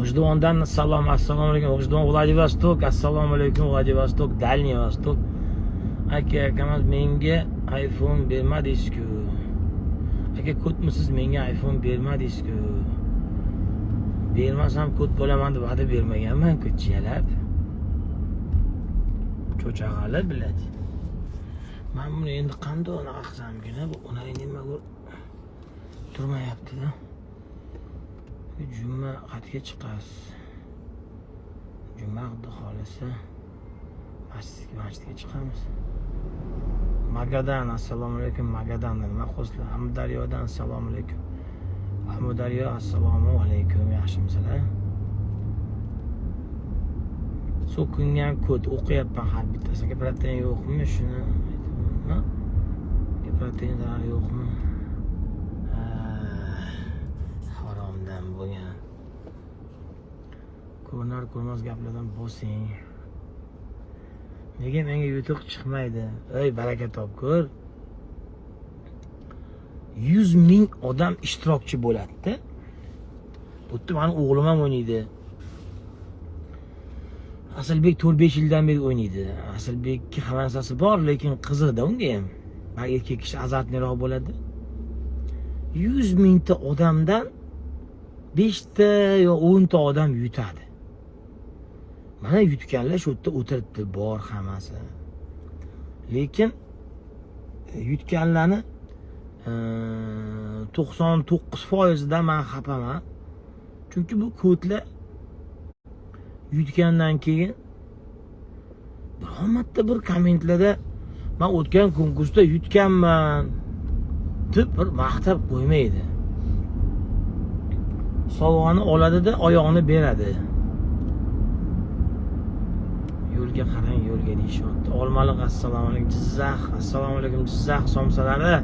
G'ijduvondan assalomu alaykum. G'ijduvon Vladivostok, assalomu alaykum Vladivostok, Dальний Восток. Aka, akamas menga iPhone bermadingiz-ku. Aka, ko'tmisiz menga iPhone bermadingiz-ku. Bermasam ko't bo'laman deb va'da bermaganman-ku, chiyalab. Cho'chag'ali biladi. Men buni endi qanday unaqa qilsamkin, bu unaqa nima turmayapti-da. Juma qatga chiqasiz. Juma xudo xolisa masjidga chiqamiz. Magadan assalomu alaykum. Magadandan nima qo'slar? Amudaryodan assalomu alaykum. Amudaryo assalomu alaykum. Yaxshimisizlar? So'kingan kod o'qiyapman har bittasi. Gapiradigan yo'qmi shuni? Ha? Gapiradigan yo'qmi? Haromdan bo'lgan. Ko'rinar ko'rmas gaplardan bo'lsang. Nega menga yutuq chiqmaydi? Ey, baraka topkur. 100 ming odam ishtirokchi bo'ladi-da. Bu yerda meni o'g'lim ham o'ynaydi. Asalbek 4-5 yildan beri o'ynaydi. Asalbekka havassasi bor, lekin qiziqda unga ham. Balki erkak kishi azartliroq bo'ladi. 100 mingta odamdan 5 ta yo 10 ta odam yutadi. Mana yutganlar shu yerda o'tiribdi, bor hammasi. Lekin yutganlarni 99%dan men xafaman. Chunki bu kodlar yutgandan keyin biromatda bir kommentlarda men o'tgan konkursda yutganman deb bir maqtab qo'ymaydi. Sovg'ani oladi-da, oyog'ini beradi. Yo'lga qarang, yo'lga deyishyapti. Olmaliq assalomu alaykum. Jizzax assalomu alaykum. Jizzax somsalari.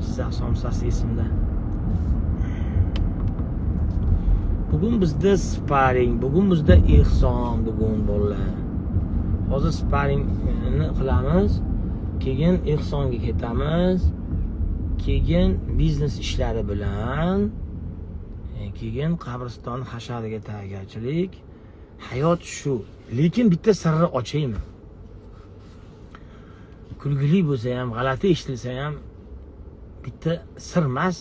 Jizzax somsasi esimda. Bugun bizda sparing, bugun bizda ehson, bugun bolalar. Hozir sparingni qilamiz, keyin ehsonga ketamiz, keyin biznes ishlari bilan, keyin qabriston hashariga tayyorgarchilik. Hayot shu. Lekin bitta sirni ochaymi? Kulgili bo'lsa ham, g'alati eshitilsa ham bitta sir emas.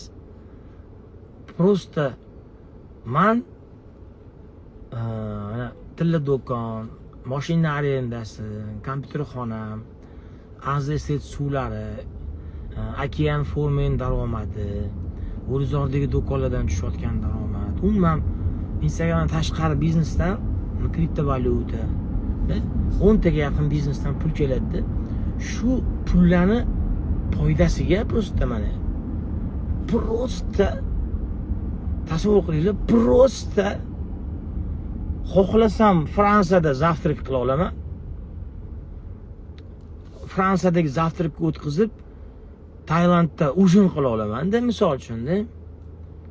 Prosta man tilla do'kon, mashina arendasi, kompyuter xonam, AZSet suvlari, Okean Formen daromadi, O'rizordagi do'konlardan tushayotgan daromad. Umuman Instagramdan tashqari biznesdan kriptovalyuta 10 taga yaqin biznesdan pul keladi. Shu pullarni foydasiga prosta mana. Prosta tasavvur qilinglar, prosta xohlasam Fransiyada zavtrak qila olaman. Fransiyadagi zavtrakka o'tkazib Tailandda ujin qila olaman-da, misol uchun-da.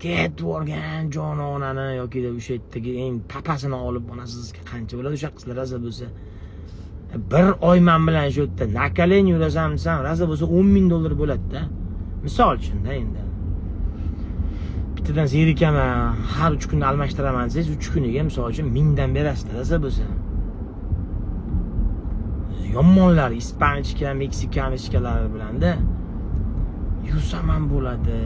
Ketib o'rgan jononani yoki o'sha yerdagi eng papasini olib onasizga qancha bo'ladi o'sha qizlar raza bo'lsa. Bir oy men bilan shu yerda nakalen yurasam desam, raza bo'lsa $10,000 bo'ladi-da. Misol uchun-da endi. Bittadan zerikaman, har 3 kunda almashtiraman desangiz, 3 kuniga misol uchun 1000 dan berasiz, raza bo'lsa. Yomonlar ispanichka, meksikanichkalari bilan-da yursam ham bo'ladi.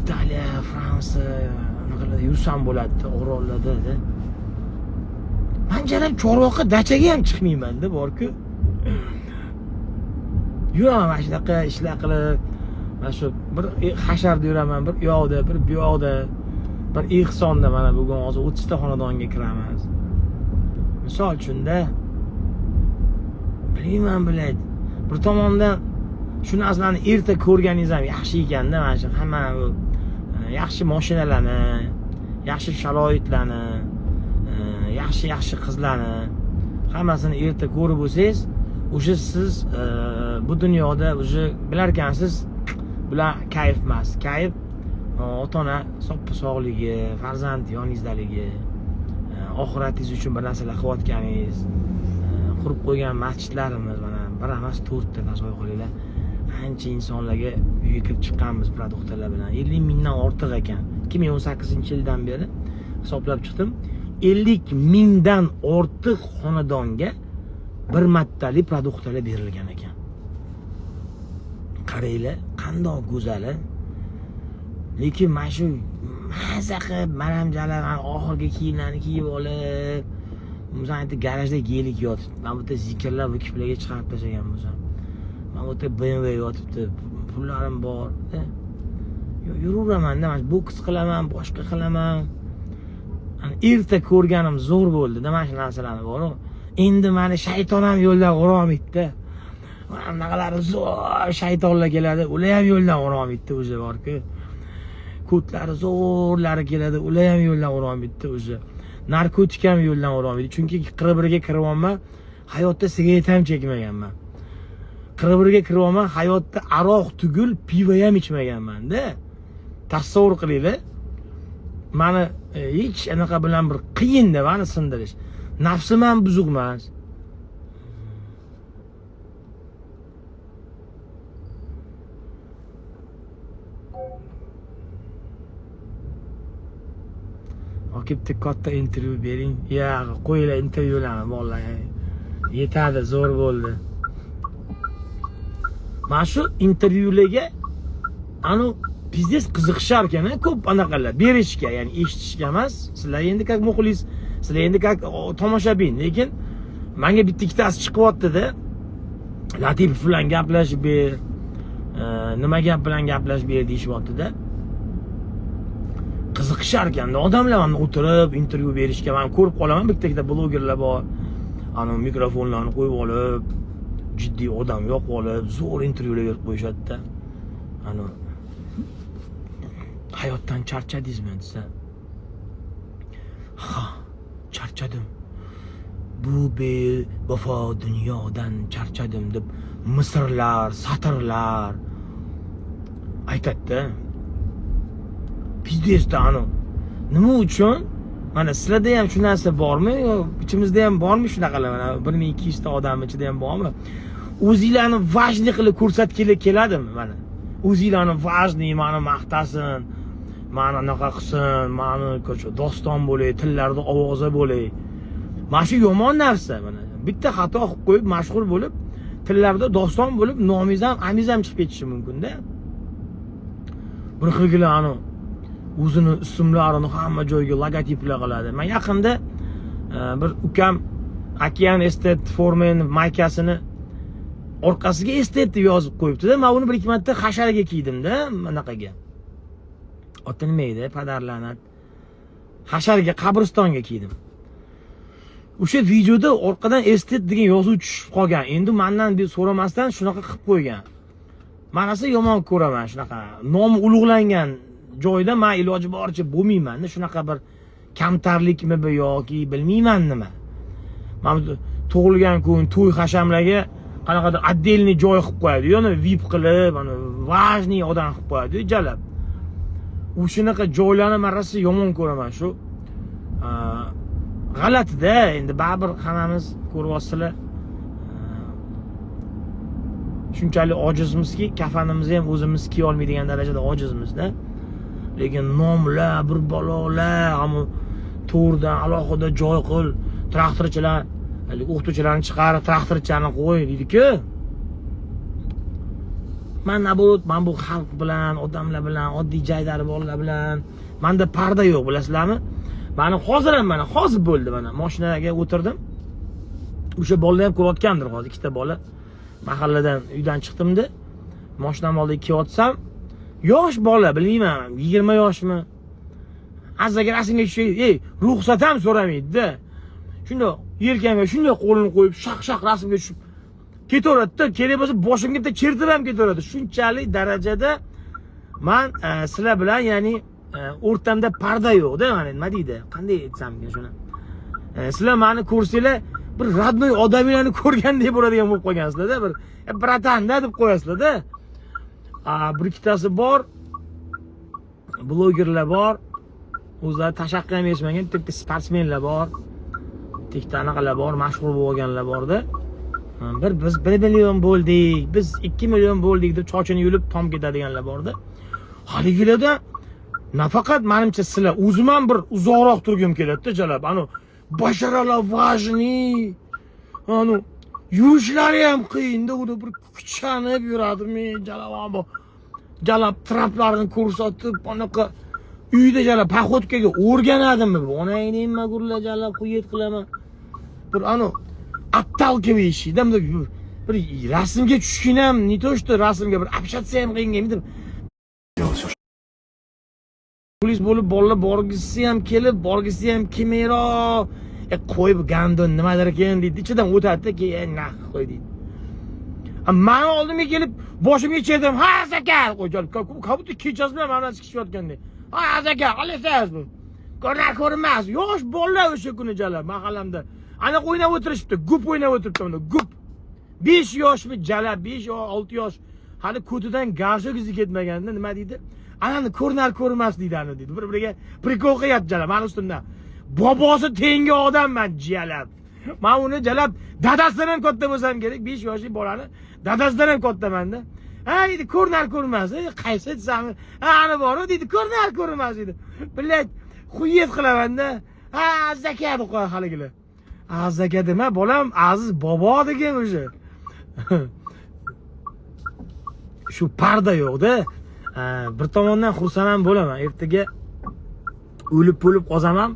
Italiya, Fransiya, naqadar yursam bo'ladi orollarda. Manjalab Chorvoqqa dachaga ham chiqmayman-da, bor-ku. Yuraman mana shunaqa ishlar qilib, mana shu bir hasharda yuraman, bir u yoqda, bir bu yoqda, bir ehsonda mana bugun hozir 30 ta xonadonga kiramiz. Misol uchun-da bilmayman biladi. Bir tomondan shu narsalarni erta ko'rganingiz ham yaxshi ekanda, mana shu hamma yaxshi mashinalarni, yaxshi sharoitlarni, yaxshi qizlarni hammasini erta ko'rib bo'lsangiz, o'sha siz bu dunyoda o'sha bilar ekansiz, bular kayf emas. Kayf ota-ona sog'ligi, farzand yoningizdaligi, oxiratingiz uchun bir narsalar qilayotganingiz, qurib qo'ygan masjidlarimiz mana bir emas 4 ta tasavvur qilinglar. ancha insonlarga uyga kirib chiqqanmiz produktlar bilan. 50 mingdan ortiq ekan. 2018-yildan beri hisoblab chiqdim. 50 mingdan ortiq xonadonga bir martalik produktlar berilgan ekan. Qaranglar, qandoq go'zal. Lekin mana shu maza qilib, mana ham jalar oxirgi kiyimlarni kiyib olib, o'zimni garajda gelik yotibdi. Men bu yerda zikrlar va kiplarga chiqarib tashlagan bo'lsam. Men bu yerda BMW yotibdi. Pullarim bor. Yuraveraman-da, mana boks qilaman, boshqa qilaman. Erta ko'rganim zo'r bo'ldi-da mana shu narsalarni bor. Endi meni shayton ham yo'ldan urolmaydi-da. Mana bunaqalar zo'r shaytonlar keladi, ular ham yo'ldan urolmaydi o'zi bor-ku. Ko'tlari zo'rlari keladi, ular ham yo'ldan urolmaydi o'zi. Narkotik ham yo'ldan urolmaydi. Chunki 41 ga kiryapman, hayotda sigaret ham chekmaganman. 41 ga kiryapman, hayotda aroq tugul, pivo ham ichmaganman-da. Tasavvur qilinglar. Meni hech anaqa bilan bir qiyin-da meni sindirish. Nafsim ham buzuq emas. Okibda katta intervyu bering. Ya, qo'yinglar intervyularni vallahi. Yetadi, zo'r bo'ldi. Mana shu intervyularga biznes qiziqishar ekan, ko'p anaqalar berishga, ya'ni eshitishga emas. Sizlar endi как muxlis, sizlar endi как tomoshabin, lekin menga bitta ikkitasi chiqyapti-da. Latifov bilan gaplashib ber, nima gap bilan gaplashib ber deyishyapti-da. Qiziqishar ekanda odamlar mana o'tirib intervyu berishga. Men ko'rib qolaman, bitta blogerlar bor. Mikrofonlarni qo'yib olib, jiddiy odam yo'qib olib, zo'r intervyular berib qo'yishadi-da. Hayotdan charchadingizmi desa? Ha, charchadim. Bu bevafo dunyodan charchadim deb misrlar, satrlar aytadi-da. Biznesda nima uchun? Mana sizlarda ham shu narsa bormi? Ichimizda ham bormi shunaqalar? Mana 1200 ta odam ichida ham bormi? O'zinglarni vajni qilib ko'rsatgili keladimi mana? O'zinglarni vajni, meni maqtasin, meni anaqa qilsin, meni doston bo'lay, tillarda ovoza bo'lay. Mana shu yomon narsa mana. Bitta xato qilib qo'yib mashhur bo'lib, tillarda doston bo'lib, nomingiz ham, amiz ham chiqib ketishi mumkin-da. Bir xilgilar o'zini ismlarini hamma joyga logotiplar qiladi. Men yaqinda bir ukam Okean Estate Foreman maykasini orqasiga Estate deb yozib qo'yibdi-da. Men uni bir ikki marta hasharaga kiydim-da, bunaqaga. Oti nima edi? Padarlanat. Hasharaga, qabristonga kiydim. O'sha videoda orqadan Estate degan yozuv tushib qolgan. Endi mendan bir so'ramasdan shunaqa qilib qo'ygan. Manasi yomon ko'raman shunaqa. Nomi ulug'langan joyda men iloji boricha bo'lmayman-da, shunaqa bir kamtarlikmi bu yoki bilmayman nima. Men tug'ilgan kun, to'y hashamlarga qanaqadir отдельный joy qilib qo'yadi, yana VIP qilib, mana важный odam qilib qo'yadi, jalab. U shunaqa joylarni marasi yomon ko'raman shu. G'alati-da, endi baribir hammamiz ko'ryapsizlar. Shunchalik ojizmizki, kafanimizni ham o'zimiz kiya olmaydigan darajada ojizmiz-da. Lekin nomlar, bir balolar, ammo to'rdan alohida joy qil, traktorchilar, o'qituvchilarni chiqarib, traktorchilarni qo'y deydi-ku. Men bu xalq bilan, odamlar bilan, oddiy jaydari bolalar bilan menda parda yo'q, bilasizlarmi? Meni hozir ham hozir bo'ldi mana mashinaga o'tirdim. O'sha bolalar ham ko'rayotgandir hozir, ikkita bola. Mahalladan uydan chiqdimda, mashinam oldiga kelyotsam, yosh bola, bilmayman, 20 yoshmi? Azzaga rasmga tushib, ruxsat ham so'ramaydi-da. Shunda yelkamga shunday qo'lini qo'yib, shaq rasmga tushib ketaveradi-da, kerak bo'lsa boshimga bitta chertib ham ketaveradi. Shunchalik darajada men sizlar bilan, ya'ni o'rtamda parda yo'q-da, mana nima deydi? Qanday aytsam shuni? Sizlar meni ko'rsanglar, bir radnoy odamlarni ko'rgandek bo'ladigan bo'lib qolgansizlar-da, bir bratanda deb qo'yasizlar-da. Bir ikkitasi bor, blogerlar bor, o'zlari tashaqqa ham yetmagan, bitta sportsmenlar bor, bitta anaqalar bor, mashhur bo'lganlar bor-da. Biz 1 million bo'ldik, biz 2 million bo'ldik deb chochini yulib tom ketadiganlar borda. Haligilarda nafaqat menimcha sizlar o'zim ham bir uzoqroq turgim keladi-da jalab. Ani basharalar vajni. Ani yurishlari ham qiyin-da, uni bir kuchanib yuradimi jalab. Jalab traplarni ko'rsatib, anaqa uyda jalab paxotkaga o'rganadimmi? Onang nima gurlar jalab quyet qilaman. Bir ani aptal gibi ishida, bir rasmga tushgan ham, ne to что rasmga bir общаться ham qiyinga deb. Polis bo'lib bolalar borgisi ham kelib, borgisi ham kelmayroq. Qo'yib gandon nimadir ekan deydi. Ichidan o'tadi-da, keyin nah qo'y deydi. Men oldimga kelib, boshimga cherdim. Ha, aka, qo'yjon. Kabutda kechasi bilan mana chiqishayotganda. Ha, aka, qalaysiz bu? Ko'rinmas. Yosh bolalar o'sha kuni jalab mahallamda. Ana o'ynab o'tirishibdi, gup o'ynab o'tiribdi unda, gup. 5 yoshmi jalab, 5-6 yosh. Hali ko'tidan garshok izi ketmaganda nima deydi? Anani ko'rinmas deydi ana deydi. Bir-biriga prikol qilyapti jalab men ustimdan. Bobosi tengi odamman jalab. Men uni jalab dadasidan ham katta bo'lsam kerak, 5 yoshli bolani dadasidan ham kattaman-da. Ha deydi, ko'rinmas. Qaysi aytsam? Ha, ana bor-ku deydi, ko'rinmas deydi. Billat, xuyet qilaman-da. Ha, zaka deb qo'y haligilar. Azaka dema, bolam Aziz bobo degan o'sha. Shu parda yo'q-da. Bir tomondan xursand bo'laman. Ertaga o'lib qozaman.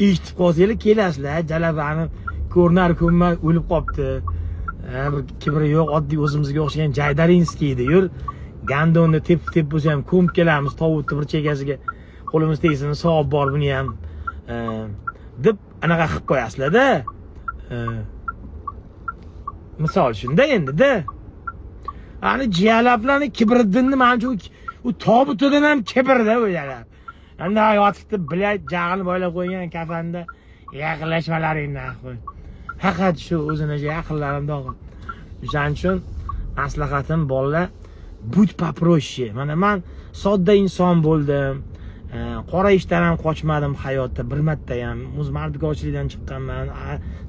Eshitib qolsanglar kelasizlar, jalabani ko'rinmas o'lib qopti. Bir kibri yo'q, oddiy o'zimizga o'xshagan Jaydarinskiy edi. Yur, gandonni tep bo'lsa ham ko'mib kelamiz, tovutni bir chekasiga qo'limiz tegsin, savob bor buni ham. Deb anaqa qilib qo'yasizlar-da. Misol shunda endi-da. Ani jiyalarning kibriddinni menimcha u tobutidan ham kibrda o'ylar. Endi yotibdi, bilat jag'ini boylab qo'ygan kafanda yaqinlashmalaringni qo'y. Faqat shu o'ziniga yaqinlarim dog'im. O'shaning uchun maslahatim bolalar, but paproще. Mana men sodda inson bo'ldim. Qora ishdan ham qochmadim hayotda bir marta ham. O'z mardikorchilikdan chiqqanman,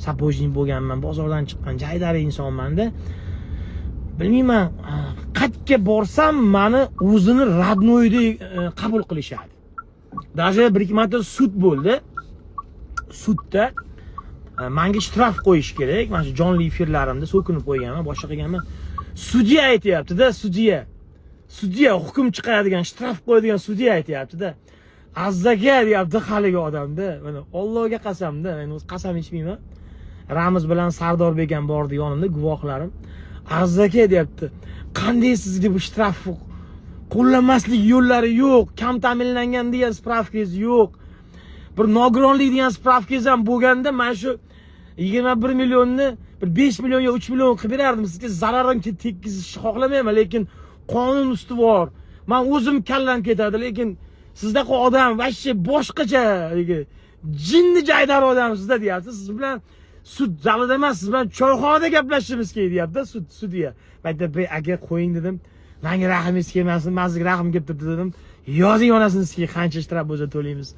sapojnik bo'lganman, bozordan chiqqan jaydari insonman-da. Bilmayman, qayerga borsam meni o'zini radnoydek qabul qilishadi. Даже bir-ikki marta sud bo'ldi. Sudda menga shtraf qo'yish kerak. Mana shu jonli efirlarimda so'kinib qo'yganman, boshqa qilganman. Sudya aytayapti-da, sudya hukm chiqaradigan, shtraf qo'yadigan sudya aytayapti-da. Azzaga deyapti haligi odamda. Mana Allohga qasamda, men o'z qasam ichmayman. Ramiz bilan Sardor bekam bordi yonimda, guvohlarim. Azzaga deyapti. Qanday sizga bu shtraf qo'llamaslik yo'llari yo'q, kam ta'minlangan degan spravkangiz yo'q. Bir nogironlik degan spravkangiz ham bo'lganda, men shu 21 millionni bir 5 million yo 3 million qilib berardim. Sizga zararim tekkizishni xohlamayman, lekin qonun ustuvor. Men o'zim kallam ketadi, lekin sizdaqa odam vashshi boshqacha, jinni jaydar odamsizda deyapti. Siz bilan sud zalida emas, siz bilan choyxonada gaplashishimiz kerak deyapti sudya. Mayda aka qo'ying dedim. Menga rahmingiz kelmasin, sizga rahim kelib turibdi dedim. Yozing onasizga qancha shtraf bo'lsa to'laymiz.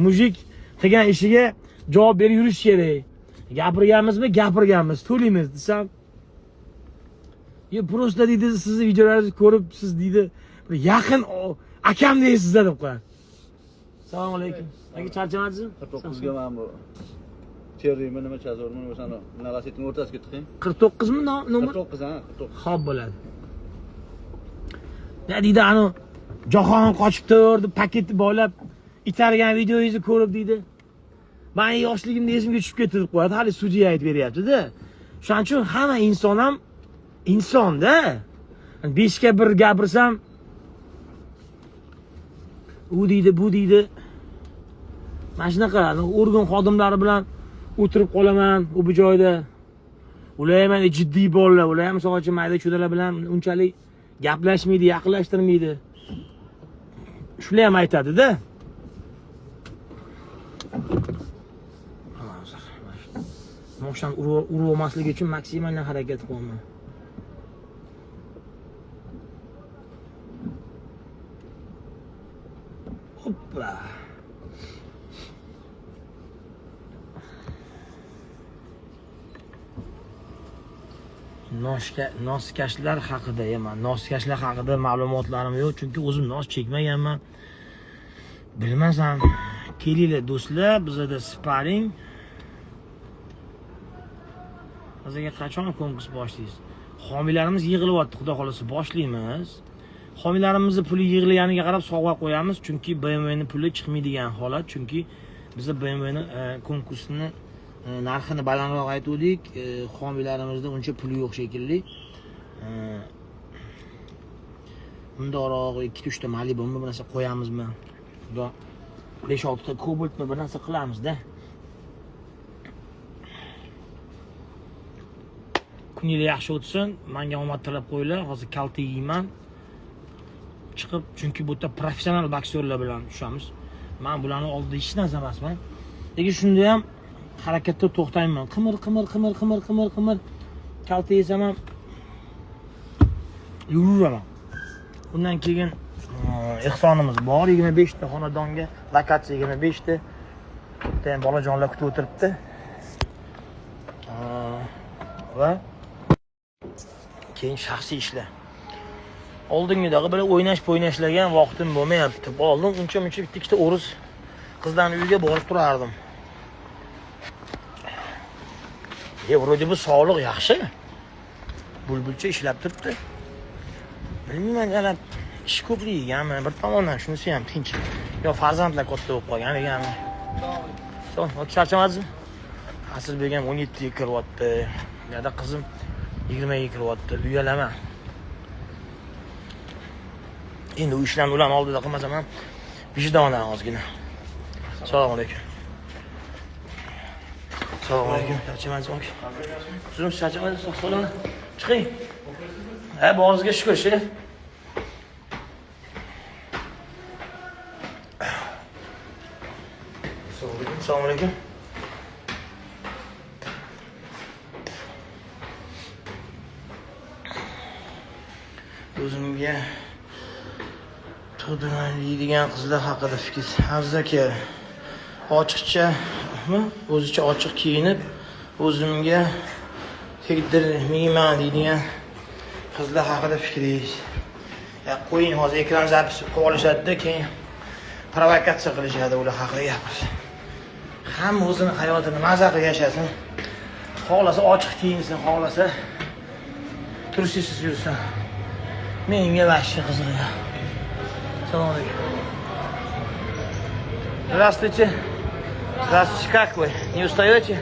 Mujik qilgan ishiga javob berib yurish kerak. Gapirganmizmi? Gapirganmiz, to'laymiz desam. Просто deydi, sizni videolaringizni ko'rib, siz deydi, bir yaqin akam deysizlar deb qo'yadi. Assalomu alaykum. Aka charchamadingizmi? 49 ga men bu Cherrymi nima chazormi o'shani Nalasetning o'rtasiga tiqing. 49 mi nomer? 49 ha, 49. Xo'p bo'ladi. Ne deydi ani jahon qochib turdi, paketni boylab itargan videoyingizni ko'rib deydi. Men yoshligimda esimga tushib ketdi deb qo'yadi. Hali sudya aytib beryapti-da. Shuning uchun hamma inson ham insonda. 5 ga 1 gapirsam u deydi, bu deydi. Mana shunaqa organ xodimlari bilan o'tirib qolaman bu joyda. Ular ham jiddiy bolalar, ular ham so'g'achi mayda cho'dalar bilan unchalik gaplashmaydi, yaqinlashtirmaydi. Shular ham aytadi-da. Moshdan urib olmasligi uchun maksimal harakat qilaman. Hoppa. noskashlar haqida emas. Noskashlar haqida ma'lumotlarim yo'q, chunki o'zim nos chekmaganman. Bilmasam, kelinglar do'stlar, bizada sparing. Bizga qachon konkurs boshlaysiz? Homiylarimiz yig'ilyapti, xudo xolasa boshlaymiz. Homiylarimizning puli yig'ilganiga qarab sovg'a qo'yamiz, chunki BMWning puli chiqmaydigan holat, chunki biz BMWning konkursini narxini balandroq aytdik, homiylarimizda uncha puli yo'q shekilli. Bundoq 2-3 ta Malibu'mi bir narsa qo'yamizmi? Xudo 5-6 ta Cobalt'mi bir narsa qilamiz-da. Kuningiz yaxshi o'tsin. Menga omad tilab qo'yinglar. Hozir kalta yeyman. Chiqib, chunki bu yerda professional boksyorlar bilan tushamiz. Men bularni oldida hech narsa emasman. Lekin shunda ham harakatda to'xtayman. Qimir. Kalta yesam ham yuraman. Bundan keyin ehsonimiz bor, 25 ta xonadonga, lokatsiya 25 ta. Bitta ham bolajonlar kutib o'tiribdi. Va keyin shaxsiy ishlar. Oldingidagi bir o'ynashlargan vaqtim bo'lmayapti. Oldin uncha-muncha bitta o'ris qizlarning uyiga borib turardim. Vроде bu sog'liq yaxshi. Bulbulcha ishlab turibdi. Bilmayman, yana ish ko'pligiganmi, bir tomondan shunisi ham tinch. Yo farzandlar katta bo'lib qolgan ekanmi. Charchamadingizmi? Asilbek ham 17 ga kiryapti. Yana qizim 20 ga kiryapti. Uyalaman. Endi u ishlarni ularni oldida qilmasam ham vijdonan ozgina. Assalomu alaykum. Assalomu alaykum. Charchamadingizmi aka? Sizim charchamadingiz, sog'lom. Chiqing. Bog'ingizga shukur, she. Assalomu alaykum. O'zimga to'g'ridan yeydigan qizlar haqida fikr. Arzaka ochiqchami, o'zicha ochiq kiyinib, o'zimga tegdirmayman deydigan qizlar haqida fikringiz. Qo'ying, hozir ekran zapis qilib olishadi-da, keyin provokatsiya qilishadi ular haqida gapirish. Hamma o'zini hayotini mazza qilib yashasin. Xohlasa ochiq kiyinsin, xohlasa tursiz yursin. Menga vashshi qiziq. Assalomu alaykum. Здравствуйте. Здравствуйте, как вы? Не устаете?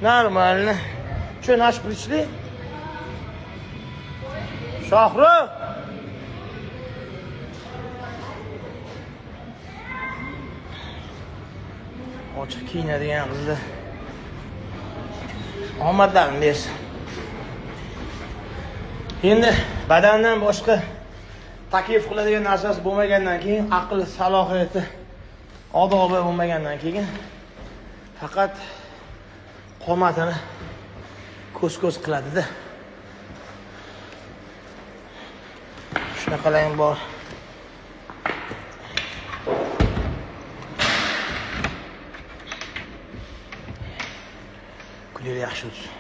Нормально. Что, наши пришли? Shohru! Ochiq kiyinadigan qizlar. Omadlarini bersin. Endi badandan boshqa taklif qiladigan narsasi bo'lmagandan keyin, aql salohiyati, odobi bo'lmagandan keyin faqat qomatini ko'z qiladi-da. Shunaqalang bor. Kuningiz yaxshi o'tsin.